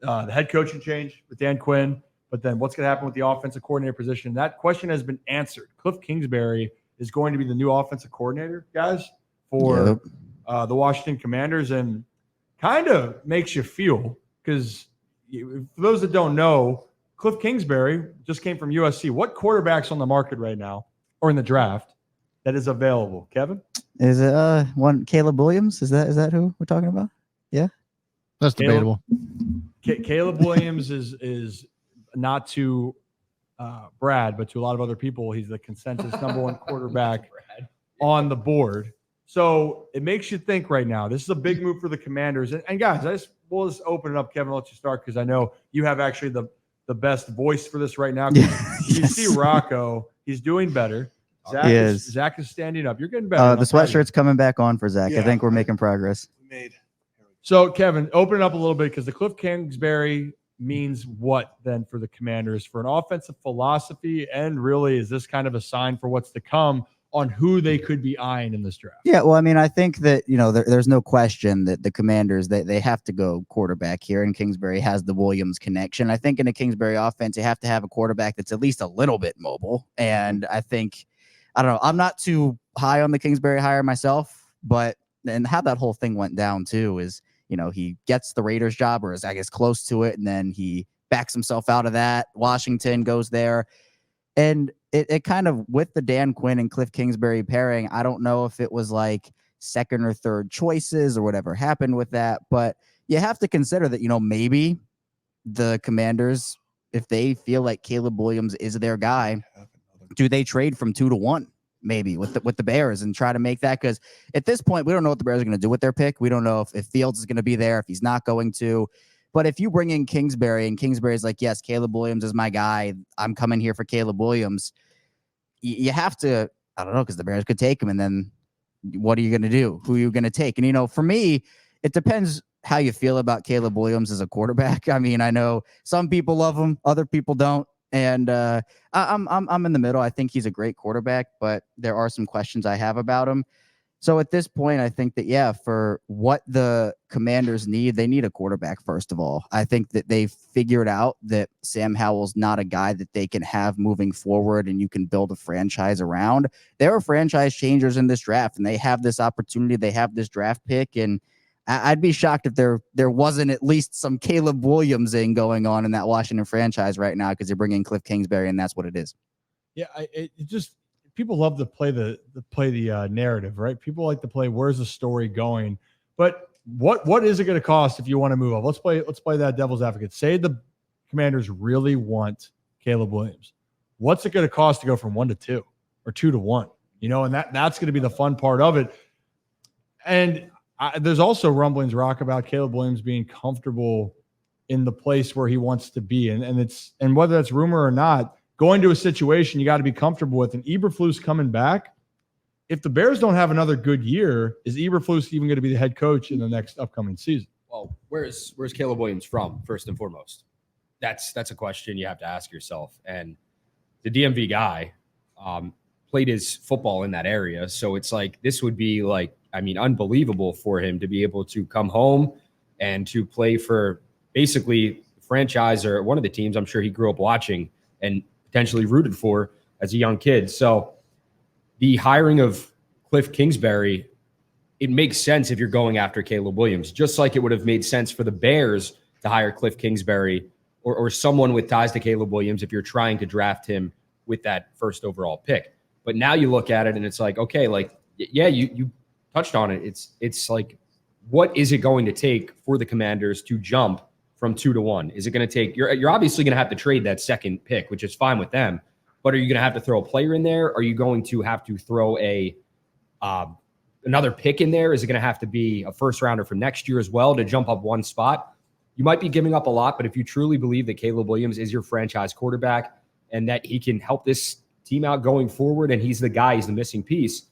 the head coaching change with Dan Quinn, but then what's going to happen with the offensive coordinator position? That question has been answered. Kliff Kingsbury is going to be the new offensive coordinator, guys, for the Washington Commanders, and kind of makes you feel, because for those that don't know, Kliff Kingsbury just came from USC. What quarterback's on the market right now or in the draft that is available? Kevin? Is it one Caleb Williams? Is that who we're talking about? Yeah. That's debatable. Caleb Williams is not to Brad, but to a lot of other people, he's the consensus number one quarterback on the board. So it makes you think right now. This is a big move for the Commanders. And guys, we'll just open it up. Kevin, I'll let you start, because I know you have actually the best voice for this right now. You see Rocco, he's doing better. Zach is standing up. You're getting better. The sweatshirt's coming back on for Zach. Yeah, I think we're making progress. So, Kevin, open it up a little bit, because the Kliff Kingsbury means what then for the Commanders, for an offensive philosophy, and really is this kind of a sign for what's to come on who they could be eyeing in this draft? Yeah, well, I mean, I think that, there's no question that the Commanders, they have to go quarterback here, and Kingsbury has the Williams connection. I think in a Kingsbury offense, you have to have a quarterback that's at least a little bit mobile, and I think, I don't know, I'm not too high on the Kingsbury hire myself, but and how that whole thing went down too is, he gets the Raiders job, or is, I guess, close to it, and then he backs himself out of that. Washington goes there. And it kind of, with the Dan Quinn and Kliff Kingsbury pairing, I don't know if it was like second or third choices or whatever happened with that, but you have to consider that, maybe the Commanders, if they feel like Caleb Williams is their guy, do they trade from 2 to 1? Maybe with the Bears and try to make that, because at this point, we don't know what the Bears are going to do with their pick. We don't know if Fields is going to be there, if he's not going to. But if you bring in Kingsbury, and Kingsbury's like, yes, Caleb Williams is my guy, I'm coming here for Caleb Williams, you have to, I don't know, because the Bears could take him, and then what are you going to do? Who are you going to take? And, for me, it depends how you feel about Caleb Williams as a quarterback. I mean, I know some people love him, other people don't. And I'm in the middle. I think he's a great quarterback, but there are some questions I have about him. So at this point, I think that, yeah, for what the Commanders need, they need a quarterback, first of all. I think that they've figured out that Sam Howell's not a guy that they can have moving forward and you can build a franchise around. There are franchise changers in this draft, and they have this opportunity. They have this draft pick, and I'd be shocked if there wasn't at least some Caleb Williams going on in that Washington franchise right now, because they're bringing Kliff Kingsbury, and that's what it is. Yeah, it just, people love to play the narrative, right? People like to play, where's the story going? But what is it going to cost if you want to move up? Let's play that devil's advocate. Say the Commanders really want Caleb Williams. What's it going to cost to go from 1 to 2 or 2 to 1? And that's going to be the fun part of it. And there's also rumblings, Rock, about Caleb Williams being comfortable in the place where he wants to be. And whether that's rumor or not, going to a situation you got to be comfortable with. And Eberflus coming back, if the Bears don't have another good year, is Eberflus even going to be the head coach in the next upcoming season? Well, where's Caleb Williams from, first and foremost? That's a question you have to ask yourself. And the DMV guy played his football in that area. So it's like, this would be like, unbelievable for him to be able to come home and to play for basically franchise or one of the teams I'm sure he grew up watching and potentially rooted for as a young kid. So the hiring of Kliff Kingsbury, it makes sense if you're going after Caleb Williams, just like it would have made sense for the Bears to hire Kliff Kingsbury or someone with ties to Caleb Williams if you're trying to draft him with that first overall pick. But now you look at it and it's like, okay, like, yeah, you touched on it. It's like, what is it going to take for the Commanders to jump from 2 to 1? Is it going to take, you're obviously going to have to trade that second pick, which is fine with them, but are you going to have to throw a player in there? Are you going to have to throw another pick in there? Is it going to have to be a first rounder for next year as well to jump up one spot? You might be giving up a lot, but if you truly believe that Caleb Williams is your franchise quarterback and that he can help this team out going forward and he's the guy, he's the missing piece,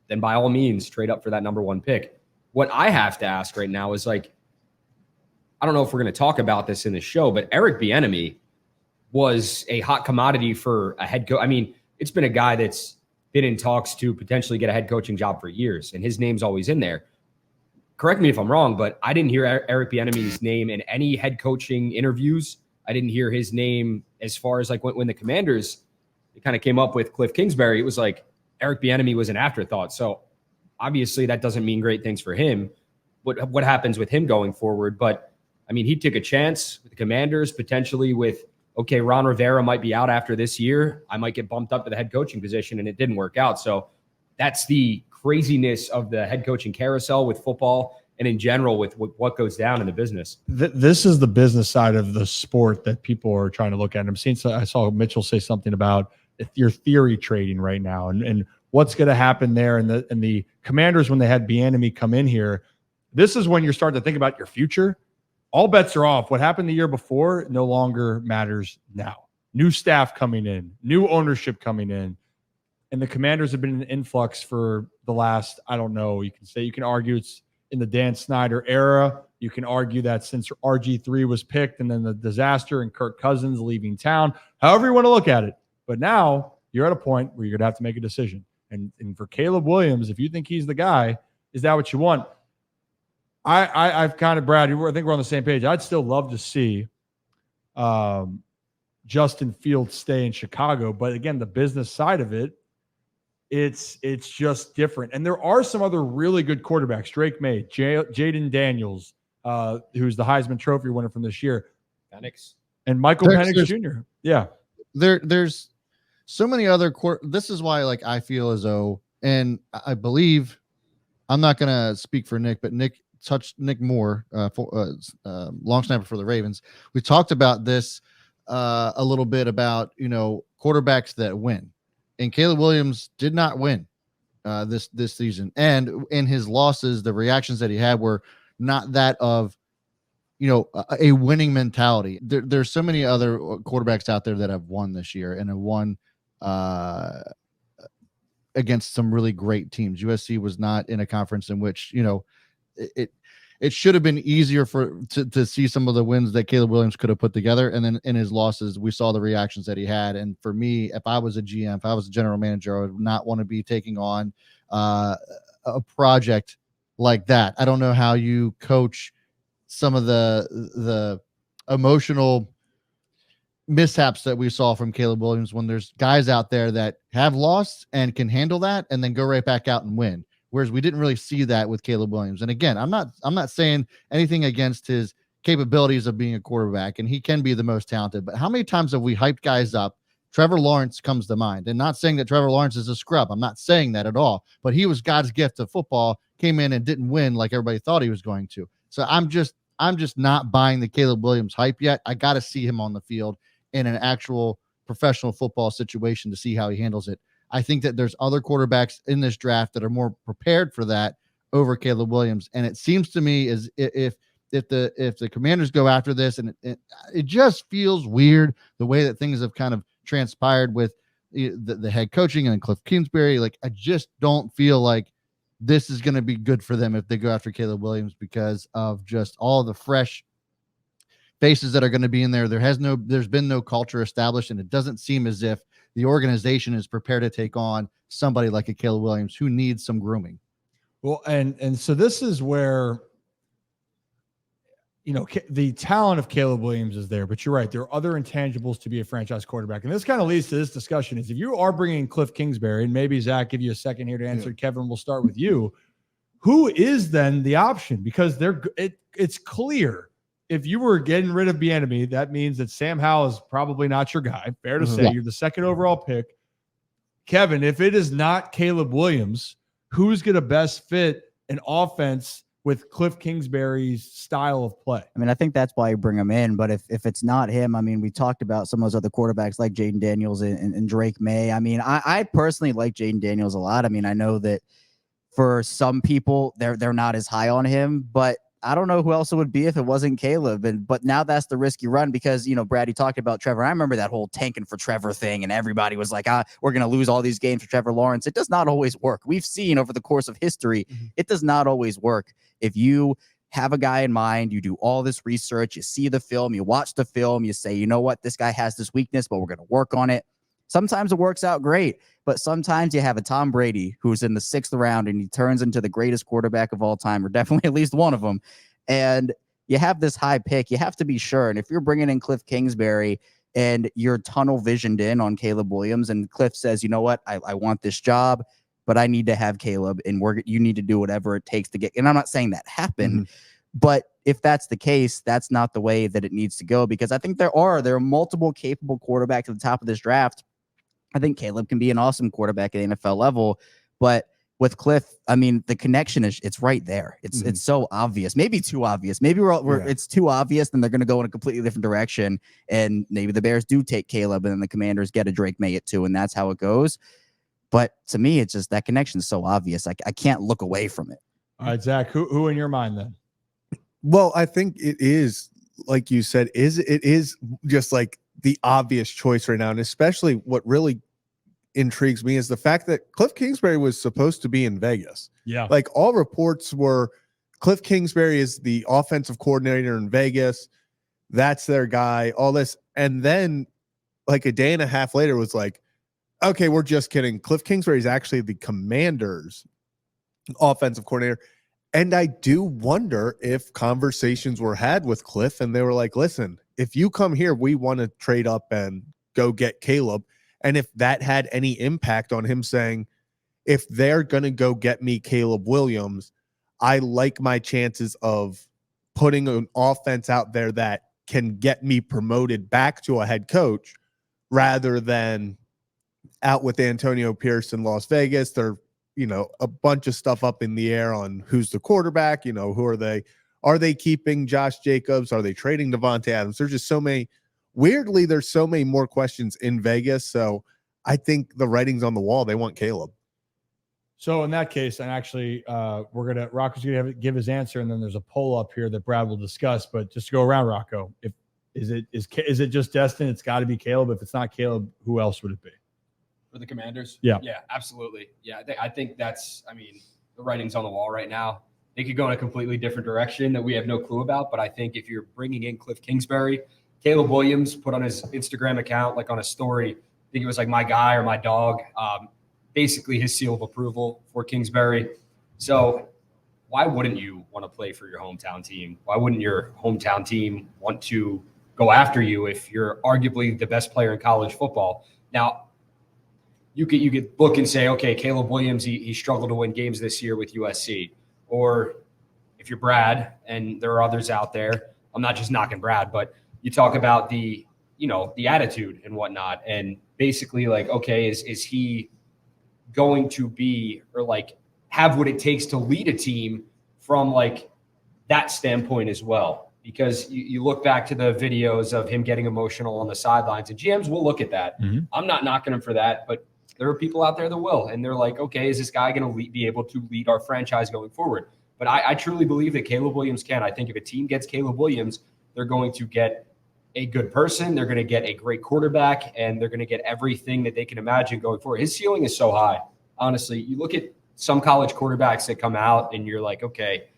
then by all means, trade up for that number 1 pick. What I have to ask right now is, like, I don't know if we're going to talk about this in the show, but Eric Bieniemy was a hot commodity for a head coach. It's been a guy that's been in talks to potentially get a head coaching job for years, and his name's always in there. correct me if I'm wrong, but I didn't hear Eric Bieniemy's name in any head coaching interviews. I didn't hear his name as far as like when the Commanders kind of came up with Kliff Kingsbury. It was like Eric Bieniemy was an afterthought. So obviously that doesn't mean great things for him. What happens with him going forward? But I mean, he took a chance with the Commanders, potentially with, okay, Ron Rivera might be out after this year. I might get bumped up to the head coaching position, and it didn't work out. So that's the craziness of the head coaching carousel with football and in general with what goes down in the business. This is the business side of the sport that people are trying to look at. And I saw Mitchell say something about your theory trading right now and what's going to happen there. And the Commanders, when they had Bieniemy come in here, this is when you're starting to think about your future. All bets are off. What happened the year before no longer matters now. New staff coming in, new ownership coming in. And the Commanders have been in an influx for the last, I don't know, you can argue it's in the Dan Snyder era. You can argue that since RG3 was picked and then the disaster and Kirk Cousins leaving town, however you want to look at it. But now you're at a point where you're going to have to make a decision. And for Caleb Williams, if you think he's the guy, is that what you want? I've kind of, Brad, I think we're on the same page. I'd still love to see Justin Fields stay in Chicago. But again, the business side of it, it's just different. And there are some other really good quarterbacks. Drake May, Jaden Daniels, who's the Heisman Trophy winner from this year. Penix. And Michael Penix Jr. Yeah. There's so many other this is why, like, I feel as though, and I believe, I'm not going to speak for Nick, but Nick Moore, long snapper for the Ravens. We talked about this a little bit about, quarterbacks that win. And Caleb Williams did not win this season. And in his losses, the reactions that he had were not that of, a winning mentality. There's so many other quarterbacks out there that have won this year and have won against some really great teams. USC was not in a conference in which, it should have been easier to see some of the wins that Caleb Williams could have put together. And then in his losses, we saw the reactions that he had. And for me, if I was a GM, if I was a general manager, I would not want to be taking on a project like that. I don't know how you coach some of the emotional mishaps that we saw from Caleb Williams when there's guys out there that have lost and can handle that and then go right back out and win. Whereas we didn't really see that with Caleb Williams. And again, I'm not saying anything against his capabilities of being a quarterback, and he can be the most talented, but how many times have we hyped guys up? Trevor Lawrence comes to mind, and not saying that Trevor Lawrence is a scrub. I'm not saying that at all, but he was God's gift of football, came in and didn't win like everybody thought he was going to. So I'm just not buying the Caleb Williams hype yet. I got to see him on the field in an actual professional football situation to see how he handles it. I think that there's other quarterbacks in this draft that are more prepared for that over Caleb Williams. And it seems to me as if the Commanders go after this, and it just feels weird the way that things have kind of transpired with the head coaching and Kliff Kingsbury. Like, I just don't feel like this is going to be good for them if they go after Caleb Williams because of just all the fresh faces that are going to be in there. There's been no culture established, and it doesn't seem as if the organization is prepared to take on somebody like a Caleb Williams who needs some grooming. Well, and so this is where, the talent of Caleb Williams is there, but you're right. There are other intangibles to be a franchise quarterback. And this kind of leads to this discussion is if you are bringing Kliff Kingsbury, and maybe Zach, give you a second here to answer. Yeah. Kevin, we'll start with you. Who is then the option? Because it's clear. If you were getting rid of Bieniemy, that means that Sam Howell is probably not your guy. Fair to say. Yeah. You're the second overall pick. Kevin, if it is not Caleb Williams, who's going to best fit an offense with Kliff Kingsbury's style of play? I mean, I think that's why you bring him in. But if it's not him, I mean, we talked about some of those other quarterbacks like Jaden Daniels and Drake May. I mean, I personally like Jaden Daniels a lot. I mean, I know that for some people, they're not as high on him, but I don't know who else it would be if it wasn't Caleb. But now that's the risk you run because, Brad, you talked about Trevor. I remember that whole tanking for Trevor thing, and everybody was like, we're going to lose all these games for Trevor Lawrence. It does not always work. We've seen over the course of history, it does not always work. If you have a guy in mind, you do all this research, you see the film, you watch the film, you say, you know what, this guy has this weakness, but we're going to work on it. Sometimes it works out great, but sometimes you have a Tom Brady who's in the 6th round and he turns into the greatest quarterback of all time, or definitely at least one of them. And you have this high pick. You have to be sure. And if you're bringing in Kliff Kingsbury and you're tunnel visioned in on Caleb Williams, and Kliff says, you know what, I want this job, but I need to have Caleb, and you need to do whatever it takes to get. And I'm not saying that happened, but if that's the case, that's not the way that it needs to go, because I think there are multiple capable quarterbacks at the top of this draft. I think Caleb can be an awesome quarterback at the NFL level, but with Kliff, I mean, the connection it's right there. It's so obvious, maybe too obvious. Maybe it's too obvious, and they're going to go in a completely different direction. And maybe the Bears do take Caleb, and then the Commanders get a Drake May at 2, and that's how it goes. But to me, it's just that connection is so obvious. I can't look away from it. All right, Zach, who in your mind then? Well, I think it is, like you said, it is just like the obvious choice right now. And especially what really intrigues me is the fact that Kliff Kingsbury was supposed to be in Vegas. Yeah. Like, all reports were Kliff Kingsbury is the offensive coordinator in Vegas. That's their guy, all this. And then like a day and a half later was like, okay, we're just kidding. Kliff Kingsbury is actually the Commanders' offensive coordinator. And I do wonder if conversations were had with Kliff and they were like, listen, if you come here, we want to trade up and go get Caleb. And if that had any impact on him saying, if they're going to go get me Caleb Williams, I like my chances of putting an offense out there that can get me promoted back to a head coach rather than out with Antonio Pierce in Las Vegas. They're, a bunch of stuff up in the air on who's the quarterback, who are they? Are they keeping Josh Jacobs? Are they trading Devontae Adams? There's just so many, weirdly, there's so many more questions in Vegas. So I think the writing's on the wall. They want Caleb. So in that case, and actually Rocco's going to give his answer, and then there's a poll up here that Brad will discuss, but just to go around, Rocco, is it just Destin? It's got to be Caleb. If it's not Caleb, who else would it be? For the Commanders? Yeah. Yeah, absolutely. Yeah, I think that's, the writing's on the wall right now. They could go in a completely different direction that we have no clue about, but I think if you're bringing in Kliff Kingsbury, Caleb Williams put on his Instagram account, like on a story, I think it was like my guy or my dog, basically his seal of approval for Kingsbury. So why wouldn't you want to play for your hometown team? Why wouldn't your hometown team want to go after you if you're arguably the best player in college football? Now, you could look and say, okay, Caleb Williams, he struggled to win games this year with USC. Or if you're Brad, and there are others out there, I'm not just knocking Brad, but you talk about the attitude and whatnot. And basically like, okay, is he going to be, or like have what it takes to lead a team from like that standpoint as well? Because you look back to the videos of him getting emotional on the sidelines, and GMs will look at that. Mm-hmm. I'm not knocking him for that, but there are people out there that will, and they're like, okay, is this guy going to be able to lead our franchise going forward? But I truly believe that Caleb Williams can. I think if a team gets Caleb Williams, they're going to get a good person, they're going to get a great quarterback, and they're going to get everything that they can imagine going forward. His ceiling is so high. Honestly, you look at some college quarterbacks that come out, and you're like, okay,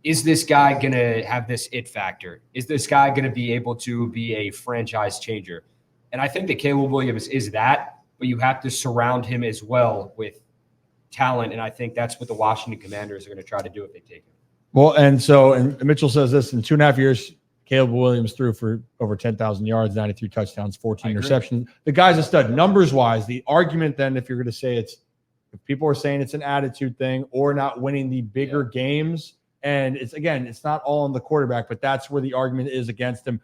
is this guy going to have this it factor? Is this guy going to be able to be a franchise changer? And I think that Caleb Williams is that, but you have to surround him as well with talent. And I think that's what the Washington Commanders are going to try to do if they take him. Well, and Mitchell says this, in 2.5 years, Caleb Williams threw for over 10,000 yards, 93 touchdowns, 14 interceptions. The guy's a stud. Numbers wise, the argument then, if you're going to say if people are saying it's an attitude thing or not winning the bigger games, and it's not all on the quarterback, but that's where the argument is against him.